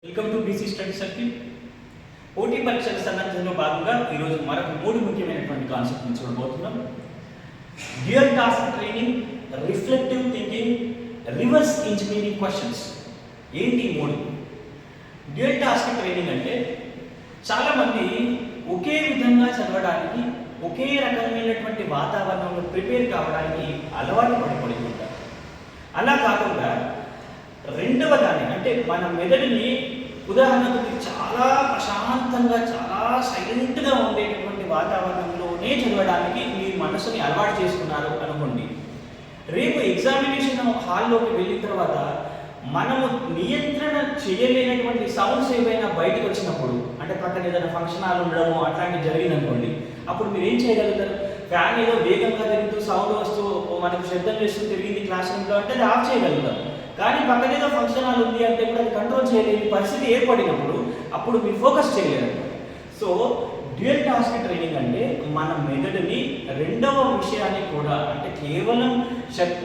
Welcome to BC study circle. పోటీ పరీక్షల సన్నద్ధంలో భాగంగా ఈరోజు మరొక 3 ముఖ్యమైనటువంటి కాన్సెప్ట్ని చూడబోతున్నాం. Dual task training, reflective thinking, reverse engineering questions. ఏంటి 3? డ్యూయల్ టాస్క్ ట్రైనింగ్ అంటే చాలామంది ఒకే విధంగా చదవడానికి, ఒకే రకమైనటువంటి వాతావరణంలో ప్రిపేర్ కావడానికి అలవాటు పడిపోతుంటారు. అలా కాకుండా రెండవ దాన్ని అంటే మన మెదడుని ఉదాహరణకు చాలా ప్రశాంతంగా, చాలా సైలెంట్గా ఉండేటటువంటి వాతావరణంలోనే చదవడానికి మీ మనసుని అలవాటు చేసుకున్నారు అనుకోండి. రేపు ఎగ్జామినేషన్ హాల్లోకి వెళ్ళిన తర్వాత మనము నియంత్రణ చేయలేనటువంటి సౌండ్స్ ఏవైనా బయటకు వచ్చినప్పుడు, అంటే పక్కన ఏదైనా ఫంక్షన్ హాల్ ఉండడము అట్లాంటివి జరిగిందనుకోండి, అప్పుడు మీరు ఏం చేయగలుగుతారు? ఫ్యాన్ ఏదో వేగంగా తిరుగుతూ సౌండ్ వస్తూ మనకు శబ్దం చేస్తూ తిరిగింది క్లాస్ రూమ్లో అంటే అది ఆఫ్ చేయగలుగుతాం. కానీ పక్కన ఏదో ఫంక్షన్ హాల్ ఉంది అంటే కూడా అది కంట్రోల్ చేయలేని పరిస్థితి ఏర్పడినప్పుడు అప్పుడు మీరు ఫోకస్ చేయలేరు. సో డ్యూయల్ టాస్క్ ట్రైనింగ్ అంటే మన మెదడుని రెండవ విషయాన్ని కూడా, అంటే కేవలం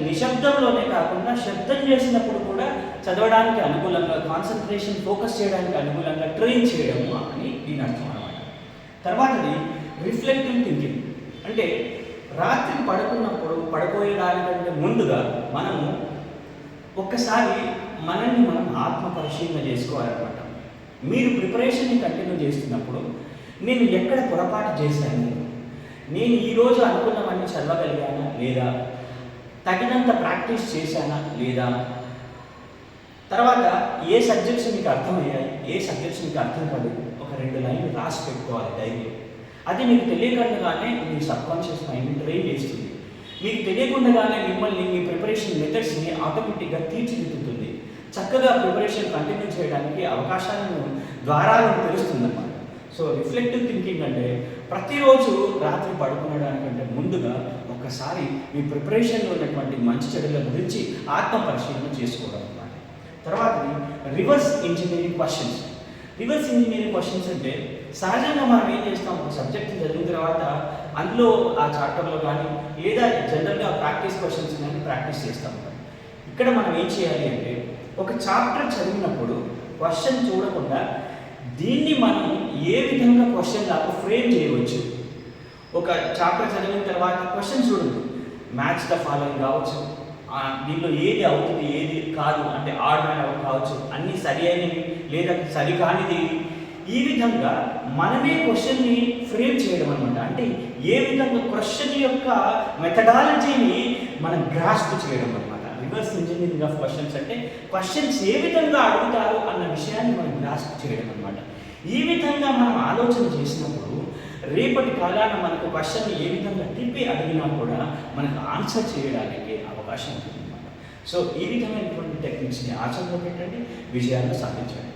నిశ్శబ్దంలోనే కాకుండా శబ్దం చేసినప్పుడు కూడా చదవడానికి అనుకూలంగా, కాన్సన్ట్రేషన్ ఫోకస్ చేయడానికి అనుకూలంగా ట్రైన్ చేయడము అని దీని అర్థం అన్నమాట. తర్వాతది రిఫ్లెక్టివ్ థింకింగ్. అంటే రాత్రి పడుకోయేదానికంటే ముందుగా మనము ఒక్కసారి మనల్ని మనం ఆత్మ పరిశీలన చేసుకోవాలన్నమాట. మీరు ప్రిపరేషన్ని కంటిన్యూ చేస్తున్నప్పుడు నేను ఎక్కడ పొరపాటు చేశాను, నేను ఈరోజు అనుకున్నవన్నీ చదవగలిగానా లేదా, తగినంత ప్రాక్టీస్ చేశానా లేదా, తర్వాత ఏ సబ్జెక్ట్స్ మీకు అర్థమయ్యాయి, ఏ సబ్జెక్ట్స్ మీకు అర్థం పడదు, ఒక 2 లైన్లు రాసి పెట్టుకోవాలి డైరీ. అది మీకు తెలియకుండానే మీ సబ్కాన్షియస్ మైండ్ని ట్రైన్ చేస్తుంది. మీకు తెలియకుండానే మిమ్మల్ని, మీ ప్రిపరేషన్ మెథడ్స్ని ఆటోమేటిక్గా తీర్చిదిద్దుతుంది. చక్కగా ప్రిపరేషన్ కంటిన్యూ చేయడానికి అవకాశాలను, ద్వారాలను తెలుస్తుందన్నమాట. సో రిఫ్లెక్టివ్ థింకింగ్ అంటే ప్రతిరోజు రాత్రి పడుకునడానికంటే ముందుగా ఒక్కసారి మీ ప్రిపరేషన్లో ఉన్నటువంటి మంచి చెడుల గురించి ఆత్మ పరిశీలన చేసుకోవడం అన్నమాట. తర్వాత reverse engineering questions. Reverse engineering questions అంటే సహజంగా మనం ఏం చేస్తాం, ఒక సబ్జెక్ట్ని చదివిన తర్వాత అందులో ఆ చాప్టర్లో కానీ లేదా జనరల్గా ప్రాక్టీస్ క్వశ్చన్స్ కానీ ప్రాక్టీస్ చేస్తాం. ఇక్కడ మనం ఏం చేయాలి అంటే ఒక చాప్టర్ చదివినప్పుడు క్వశ్చన్ చూడకుండా దీన్ని మనం ఏ విధంగా క్వశ్చన్ లాగా ఫ్రేమ్ చేయవచ్చు. ఒక చాప్టర్ చదివిన తర్వాత క్వశ్చన్ చూడండి, మ్యాచ్ ద ఫాలోయింగ్ కావచ్చు, దీనిలో ఏది అవుతుంది ఏది కాదు అంటే ఆడ్ మ్యాన్ అవుట్ కావచ్చు, అన్నీ సరి అయినవి లేదా సరికానిది. ఈ విధంగా మనమే క్వశ్చన్ని ఫ్రేమ్ చేయడం అనమాట. అంటే ఏ విధంగా క్వశ్చన్ యొక్క మెథడాలజీని మనం గ్రాస్ప్ చేయడం అనమాట. రివర్స్ ఇంజనీరింగ్ ఆఫ్ క్వశ్చన్స్ అంటే క్వశ్చన్స్ ఏ విధంగా అడుగుతారు అన్న విషయాన్ని మనం గ్రాస్ప్ చేయడం అనమాట. ఈ విధంగా మనం ఆలోచన చేసినప్పుడు రేపటి కాలాన మనకు క్వశ్చన్ ఏ విధంగా తిప్పి అడిగినా కూడా మనకు ఆన్సర్ చేయడానికి అవకాశం ఉంటుంది అనమాట. సో ఈ విధమైనటువంటి టెక్నిక్స్ని ఆచరణలో పెట్టండి, విజయాలను సాధించండి.